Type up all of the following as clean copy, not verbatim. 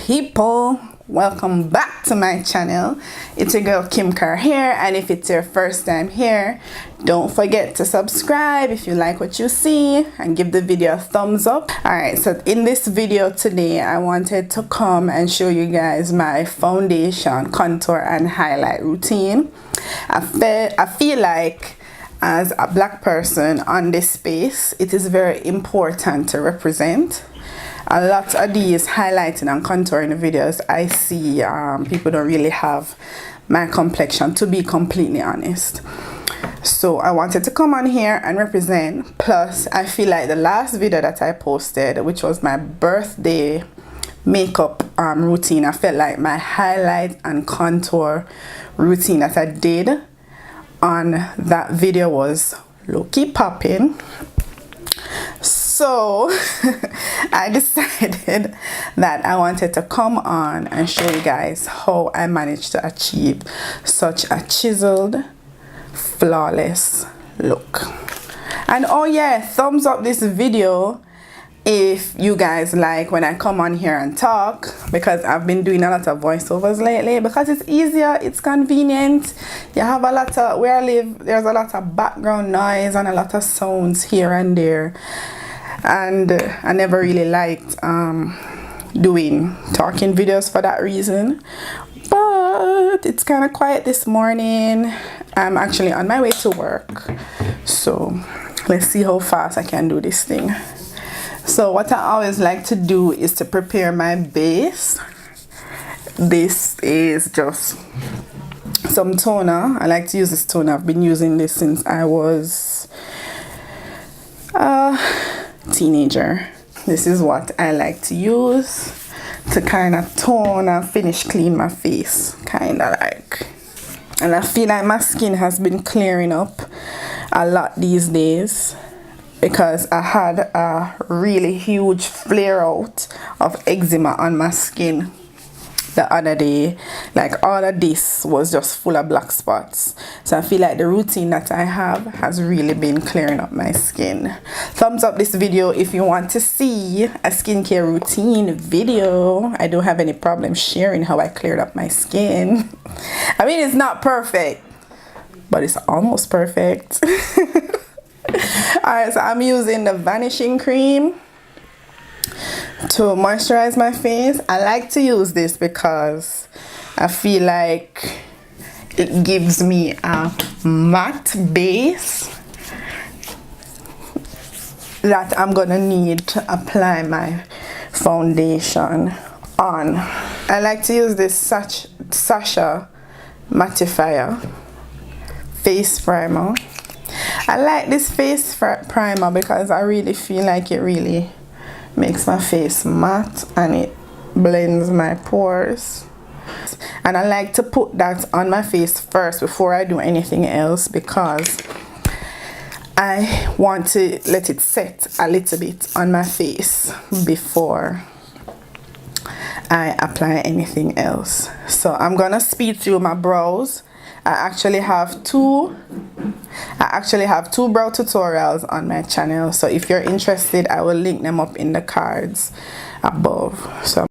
people, welcome back to my channel. It's your girl Kim Carr here, and if it's your first time here, don't forget to subscribe if you like what you see and give the video a thumbs up. Alright, so in this video today I wanted to come and show you guys my foundation, contour and highlight routine. I feel like as a black person on this space, it is very important to represent. A lot of these highlighting and contouring videos I see, people don't really have my complexion, to be completely honest. So I wanted to come on here and represent. Plus I feel like the last video that I posted, which was my birthday makeup routine, I felt like my highlight and contour routine that I did on that video was low-key popping. So I decided that I wanted to come on and show you guys how I managed to achieve such a chiseled, flawless look. And oh yeah, thumbs up this video if you guys like when I come on here and talk, because I've been doing a lot of voiceovers lately because it's easier, it's convenient. You have a lot of, where I live, there's a lot of background noise and a lot of sounds here and there, and I never really liked doing talking videos for that reason. But it's kind of quiet this morning. I'm actually on my way to work, so let's see how fast I can do this thing. So what I always like to do is to prepare my base. This is just some toner. I like to use this toner. I've been using this since I was a teenager. This is what I like to use to kind of tone and finish clean my face, kind of like. And I feel like my skin has been clearing up a lot these days, because I had a really huge flare out of eczema on my skin the other day. Like all of this was just full of black spots. So I feel like the routine that I have has really been clearing up my skin. Thumbs up this video if you want to see a skincare routine video. I don't have any problem sharing how I cleared up my skin. I mean, it's not perfect, but it's almost perfect. Alright, so I'm using the vanishing cream to moisturize my face. I like to use this because I feel like it gives me a matte base that I'm gonna need to apply my foundation on. I like to use this Sacha Mattifier face primer. I like this face primer because I really feel like it really makes my face matte and it blends my pores. And I like to put that on my face first before I do anything else, because I want to let it set a little bit on my face before I apply anything else. So I'm gonna speed through my brows. I actually have two brow tutorials on my channel, so if you're interested I will link them up in the cards above. So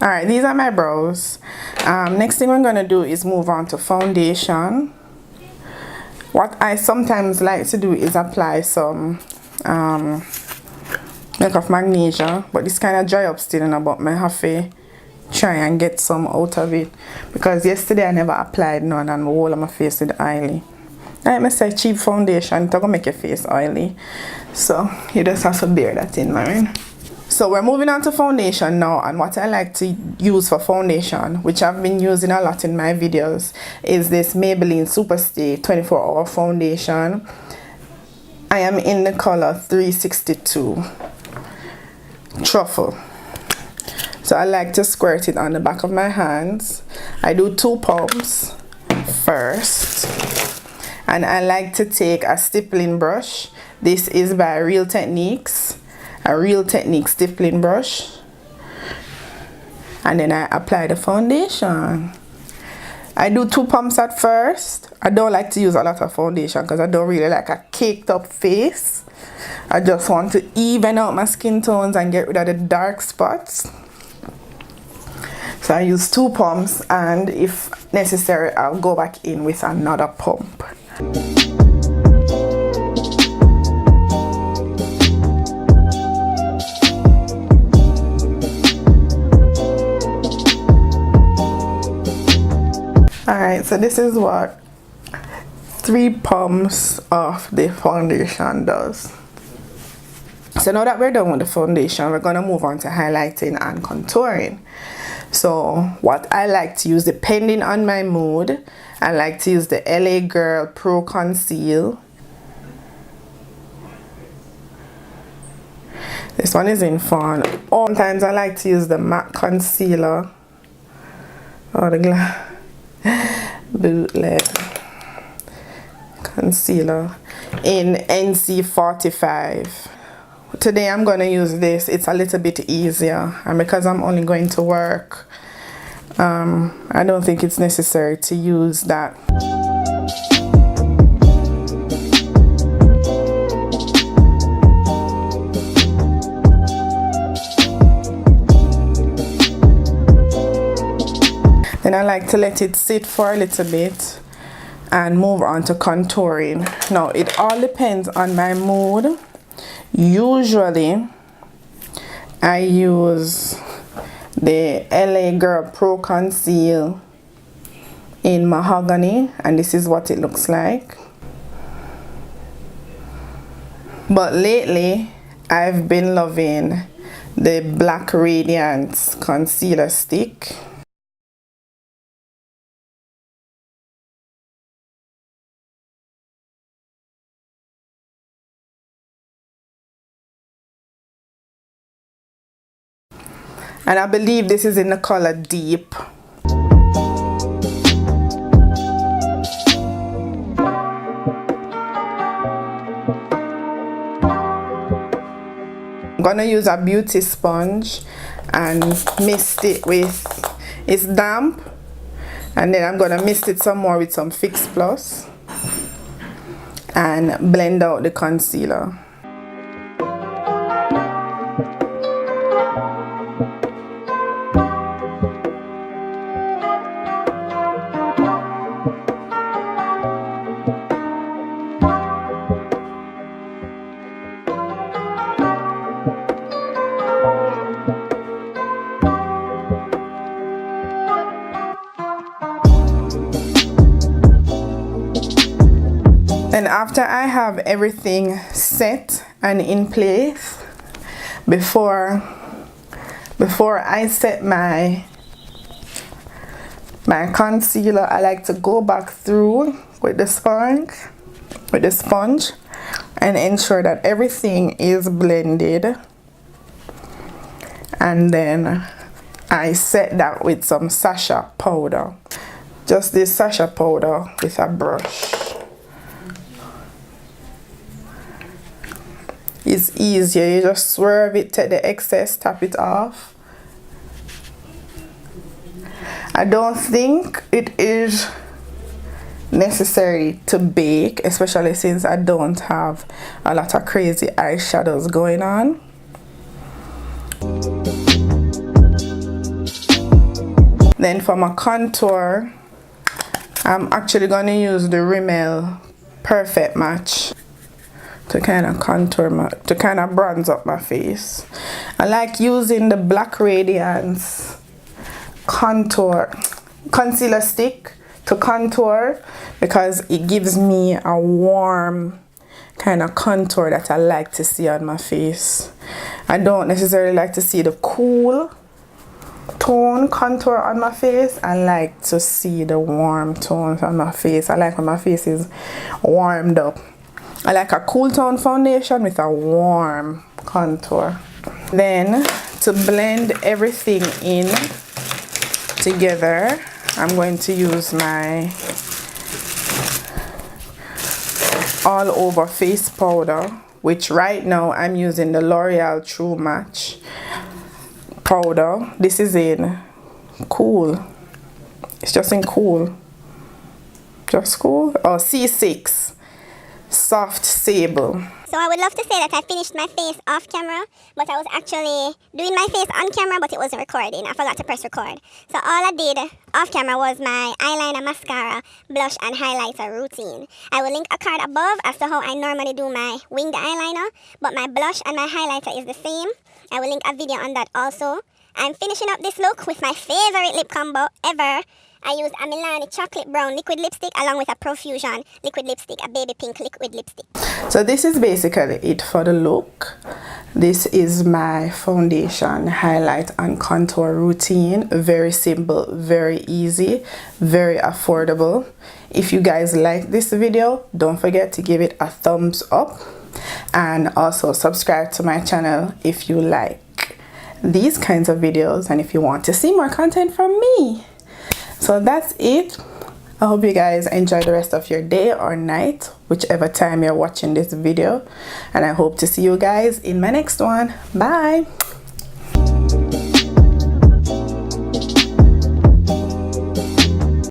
alright, these are my brows. Next thing we're gonna do is move on to foundation. What I sometimes like to do is apply some milk of magnesia, but this kind of dry up still, but I have to try and get some out of it, because yesterday I never applied none and my whole of my face is oily. I must say cheap foundation, it's gonna make your face oily, so you just have to bear that in mind. So we're moving on to foundation now, and what I like to use for foundation, which I've been using a lot in my videos, is this Maybelline Superstay 24-hour foundation. I am in the color 362 Truffle. So I like to squirt it on the back of my hands. I do 2 pumps first, and I like to take a stippling brush. This is by Real Techniques, a Real Techniques stippling brush, and then I apply the foundation. I do 2 pumps at first. I don't like to use a lot of foundation because I don't really like a caked up face. I just want to even out my skin tones and get rid of the dark spots. So I use 2 pumps, and if necessary I'll go back in with another pump. Alright, so this is what 3 pumps of the foundation does. So now that we're done with the foundation, we're going to move on to highlighting and contouring. So what I like to use, depending on my mood, I like to use the LA Girl Pro Conceal. This one is in fun. Sometimes I like to use the MAC concealer, or the bootleg concealer in NC45. Today I'm going to use this. It's a little bit easier, and because I'm only going to work, I don't think it's necessary to use that. Then I like to let it sit for a little bit and move on to contouring. Now it all depends on my mood. Usually I use the LA Girl Pro Conceal in Mahogany, and this is what it looks like. But lately I've been loving the Black Radiance concealer stick. And I believe this is in the color Deep. I'm gonna use a beauty sponge and mist it with, it's damp, and then I'm gonna mist it some more with some Fix Plus and blend out the concealer. And after I have everything set and in place, before I set my concealer, I like to go back through with the sponge and ensure that everything is blended, and then I set that with some Sacha powder, just this Sacha powder with a brush. It's easier, you just swerve it, take the excess, tap it off. I don't think it is necessary to bake, especially since I don't have a lot of crazy eyeshadows going on. Then for my contour, I'm actually going to use the Rimmel Perfect Match to kind of contour to kind of bronze up my face. I like using the Black Radiance concealer stick to contour, because it gives me a warm kind of contour that I like to see on my face. I don't necessarily like to see the cool tone contour on my face. I like to see the warm tones on my face. I like when my face is warmed up. I like a cool tone foundation with a warm contour. Then to blend everything in together, I'm going to use my all over face powder, which right now I'm using the L'Oreal True Match powder. This is in Cool. It's just in Cool. Just Cool. Or C6 Soft Sable. So I would love to say that I finished my face off camera, but I was actually doing my face on camera, but it wasn't recording. I forgot to press record. So all I did off camera was my eyeliner, mascara, blush, and highlighter routine. I will link a card above as to how I normally do my winged eyeliner, but my blush and my highlighter is the same. I will link a video on that also. I'm finishing up this look with my favorite lip combo ever. I used a Milani chocolate brown liquid lipstick along with a Profusion liquid lipstick, a baby pink liquid lipstick. So this is basically it for the look. This is my foundation, highlight, and contour routine. Very simple, very easy, very affordable. If you guys like this video, don't forget to give it a thumbs up, and also subscribe to my channel if you like these kinds of videos and if you want to see more content from me. So that's it. I hope you guys enjoy the rest of your day or night, whichever time you're watching this video, and I hope to see you guys in my next one. Bye.